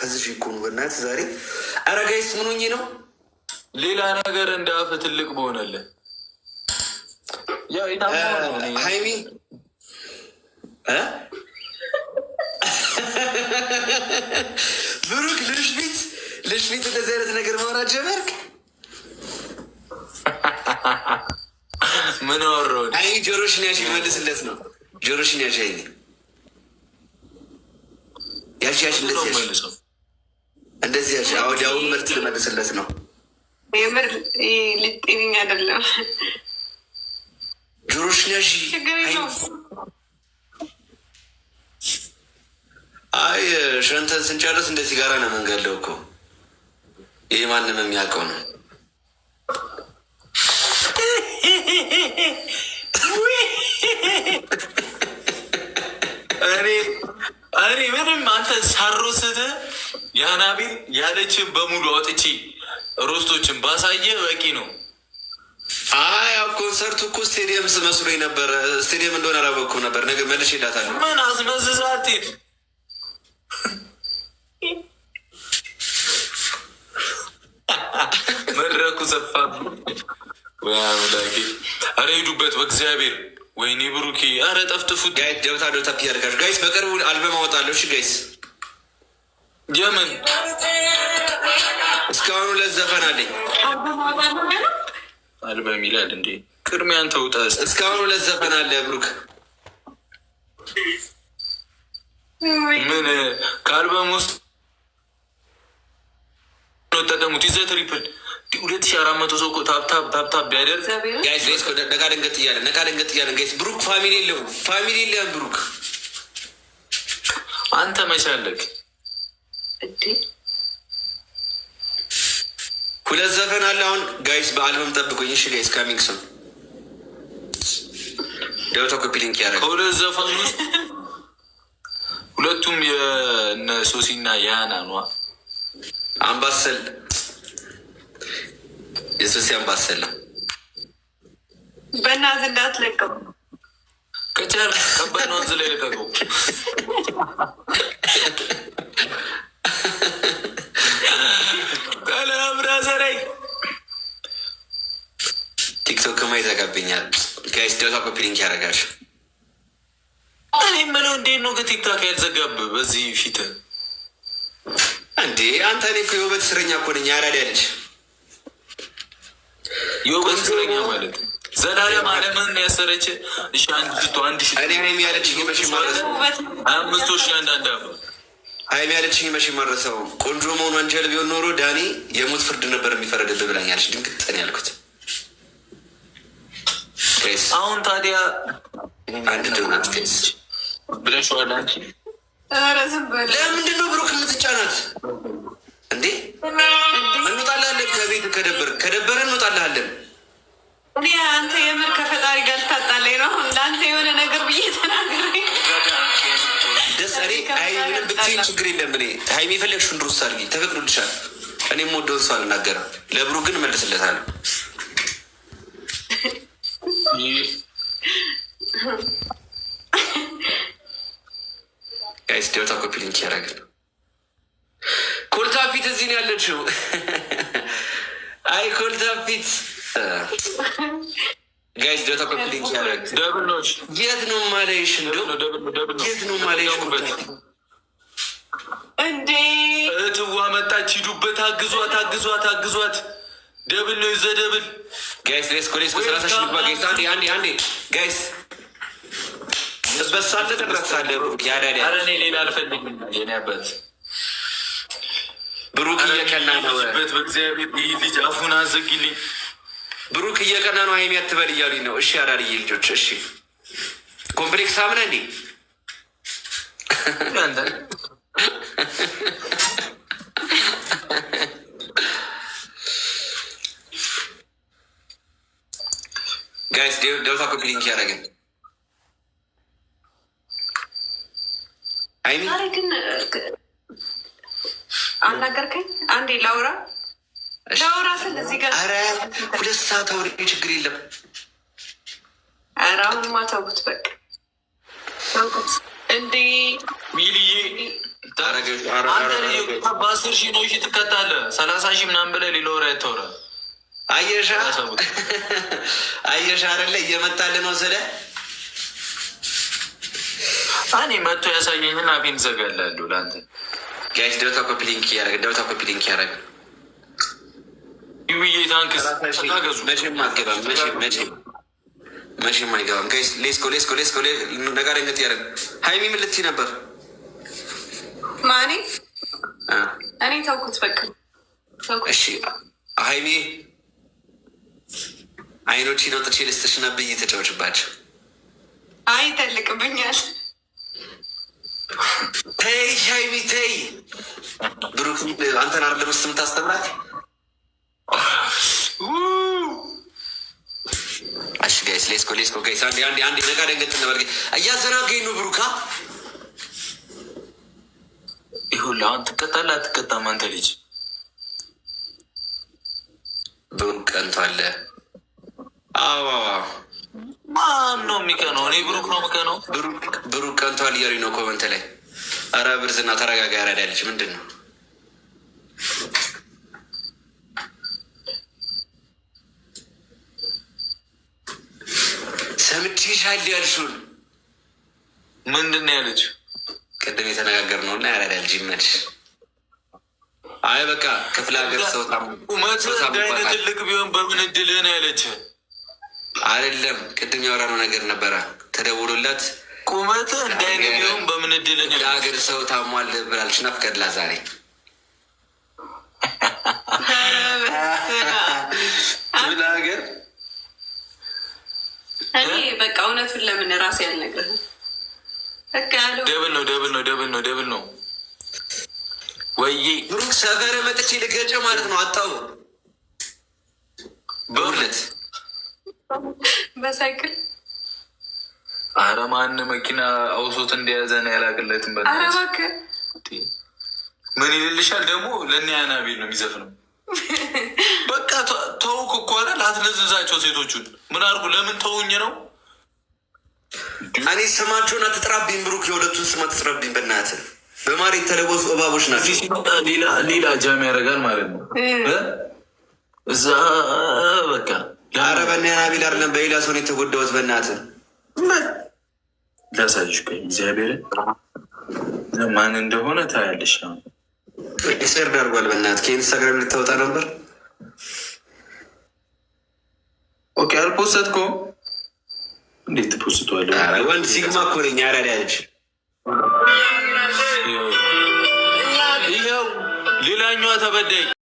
ፈዝሽ እኮ ነው በእናትህ ዛሬ። ኧረ ጋይስ ምን ሆኜ ነው? ሌላ ነገር እንደ አፍ ትልቅ በሆነልህ ሀይሚ ብሩክ ልጅ ፊት እንደዚህ አይነት ነገር ማውራት ጀመርክ? ምን አወራሁ? አይ ጆሮሽን ያዥ መልስለት ነው። ጆሮሽን ያዥ ሀይሚ ያዥ እንደዚህ ያዥ። ወዲያውኑ መልስ ልመልስለት ነው። የምር ልጤኝ አይደለም። ጆሮሽን ያዥ። አይ ሸንተን ስንጨርስ እንደ ሲጋራ ነው መንገለው እኮ። ይህ ማንም የሚያውቀው ነው። እኔ ምንም አንተ ሳሮስት የአናቢል ያለችን በሙሉ አውጥቼ ሮስቶችን ባሳየ በቂ ነው። አይ ኮንሰርቱ እኮ ስቴዲየም መስሎኝ ነበር። ስቴዲየም እንደሆነ አላወኩም ነበር። ነገ መልሼ እላታለሁ። ምን አስመዝዛት መድረኩ ሰፋ። አረ ሂዱበት በእግዚአብሔር። ወይኔ ብሩኬ፣ አረ ጠፍጥፉት። ጋይስ ደብታ ያደርጋችሁ ጋይስ። በቅርቡ አልበም አወጣለሁ። እሺ ጋይስ። የምን እስካሁኑ ለዘፈን አለኝ አልበም ይላል እንዴ? ቅድሚያን ተውጣ። እስካሁኑ ለዘፈን አለ ብሩክ። ምን ከአልበም ውስጥ ተጠቀሙት። ይዘህ ትሪፕል 2400 ሰው ታፕታፕ ቢያደርግ ጋይስ ነቃ ደንገጥ እያለን ጋይስ። ብሩክ ፋሚሊ የለም ብሩክ። አንተ መቻለክ ሁለት ዘፈን አለ አሁን ጋይስ። በአልበም ጠብቆኝ እሺ ጋይስ። ካሚንግ ሱን ደውታ ኮፒ ሊንክ ያደረግ ከሁለት ዘፈን ውስጥ ሁለቱም የነ ሶሲና ያና ነዋ። አምባሰል የሶሲ አምባሰል ነው። በእናትህ እንዳትለቀው ከቻል ከባድ ነው። ላይ ለቀቀው። ብራዘራይ ቲክቶክ ማ ይዘጋብኛል ጋይስ። ደውታ ኮፒ ሊንክ ያደረጋል። እኔ የምለው እንዴት ነው ከቲክቶክ ያልዘጋብህ በዚህ ፊት እንዴ? አንተ እኔ እኮ የውበት እስረኛ እኮ ነኝ። ያራዳ ልጅ የውበት እስረኛ ማለት ዘላለም ዓለምን ያሰረች እኔ ያለችኝ መቼ ማረሰው 5,000 አንዳንድ ሀይሚ ያለችኝ መቼ ማረሰው። ቆንጆ መሆኑ ወንጀል ቢሆን ኖሮ ዳኒ የሞት ፍርድ ነበር የሚፈረድብህ ብላኛለች። ድንግጥ ያልኩት አሁን ታዲያ አንድ ዶናት ኬስ ብለሽዋል አንቺ። ለምንድን ነው ብሩክ የምትጫናት እንዴ? እንወጣላለን ከቤት ከደበረ እንወጣላለን። እኔ አንተ የምር ከፈጣሪ ጋር ልታጣላኝ ነው ለአንተ የሆነ ነገር ብዬ ተናገረ ደስ እኔ ምንም ብትይኝ ችግር የለም። እኔ ሀይሚ የፈለግሽውን ድሮስ አድርጊ፣ ተፈቅዶልሻል። እኔም ወደውን ሰው አልናገርም። ለብሩ ግን እመልስለታለሁ። ጋይስ ደውታ ኮፒ ሊንክ ያደረግን ኮልታ ፊት እዚህ ነው ያለችው። አይ ኮልታ ፊት ጋይስ ደውታ ኮፒ ሊንክ ያደረግ ደብሎች የት ነው ማለይሽ? የት ነው ማለይሽ? እንዴ እትዋ መጣች። ሂዱበት፣ አግዟት። ደብል ነው ይዘ ደብል ጋይስ ሌስኮ 30 ሺህ ልባ ጋይስ። አንዴ ጋይስ በሳለ ተረሳለ ያዳዳ። አረ እኔ ሌላ አልፈልግም። የኔ አባት ብሩክ እየቀና ነው። በእግዚአብሔር ይህ ልጅ አፉን አዘግልኝ። ብሩክ እየቀና ነው። ሀይሚ አትበል እያሉኝ ነው። እሺ አዳርዬ ልጆች፣ እሺ ኮምፕሌክስ አምነ እንዴ ጋይስ ደውታ ኮፒ ሊንክ ያደረግን ሀይሚ ግን አናገርከኝ። አንዴ ላውራ ስል እዚህ ጋር 2 ሰዓት አውሪ፣ ችግር የለም። ኧረ አሁንማ ተውኩት በቃ ተውኩት። እንዴ ሚልዬ በ10 ሺህ ነው ትቀጣለህ። 30 ሺህ ምናምን ብለህ ሌላ ወሬ አታውራ። አየሻ አይደለ እየመጣልህ ነው ስለ እኔ መጥቶ ያሳየኝና አፌን ዘጋላለሁ። ለአንተ ጋይስ ደውታ ኮፒ ሊንክ ያደረግ ይውዬ ታንክስ ታገዙ። መቼም አይገባም ጋይስ። ሌስኮ ነጋሪነት ያደረግ ሀይሚ ምን ልትይ ነበር? ማኔ እኔ ተውኩት በቃ። እሺ ሀይሚ አይኖችን አውጥቼ ልስጥሽና ብዬ ተጫወችባቸው። አይ ተልቅብኛል። ተይ ሀይሚ ተይ። ብሩክ አንተን አይደለም ስ የምታስተምራት። እሺ ጋይስ ሌስኮ ጋይስ አንዴ ነቃ ደንገጥ ነበር። እያዘናገኝ ነው ብሩካ። ይሁላ አሁን ትቀጣለህ አትቀጣም? አንተ ልጅ ብሩክ ቀንቷል። አዎ ማን ነው የሚቀነው? እኔ ብሩክ ነው የምቀነው። ብሩክ ቀንቷል እያሉኝ ነው ኮመንት ላይ። ኧረ ብርዝና ተረጋጋ። ያራዳ ልጅ ምንድን ነው? ሰምቼሻለሁ ያልሽውን ምንድን ነው ያለችው? ቅድም የተነጋገርነው እና ያራዳ ልጅ ይመችሽ። አይ በቃ ክፍለ ሀገር ሰው ቁመት እንዳይነ ትልቅ ቢሆን በምን እድልህ ነው ያለች? አይደለም ቅድም ያወራነው ነገር ነበረ። ተደውሎላት ቁመት እንዳይነ ቢሆን በምን እድልህ ነው ለሀገር ሰው ታሟል ብላለች። ናፍቀድላ ዛሬ ክፍለ ሀገር እኔ በቃ እውነቱን ለምን ራሴ ያልነግርህም? በቃ ደብል ነው ወይ ብሩክ ሰፈር መጥቼ ልገጨ ማለት ነው። አጣው በሁለት በሳይክል አረ ማን መኪና አውሶት እንደያዘ ነው ያላቅለትም። አረ እባክህ ምን ይልልሻል ደግሞ? ለእኔ አናቤል ነው የሚዘፍነው። በቃ ተውክ እኮ አለ። ላትነዝዛቸው ሴቶቹን ምን አድርጉ? ለምን ተውኝ ነው? እኔ ስማቸውን አትጥራብኝ ብሩክ፣ የሁለቱን ስም አትጥራብኝ በእናትህ። በማር የተለበሱ እባቦች ናቸው። ሌላ ጃም ያደርጋል ማለት ነው እዛ በቃ። ኧረ በእናትህ አናቤል አይደለም በሌላ ሰው ነው የተጎዳሁት። በእናትህ ላሳይሽ ቆይ፣ እግዚአብሔርን ማን እንደሆነ ታያለሽ። ኤክስፐርድ አድርጓል። በእናትህ ከኢንስታግራም ልታወጣ ነበር። ኦኬ አልፖስትኩም። እንዴት ትፖስተዋለህ? ወንድ ሲግማ እኮ ነኝ። አራዳ ልጅ ይኸው ሌላኛዋ ተበዳይ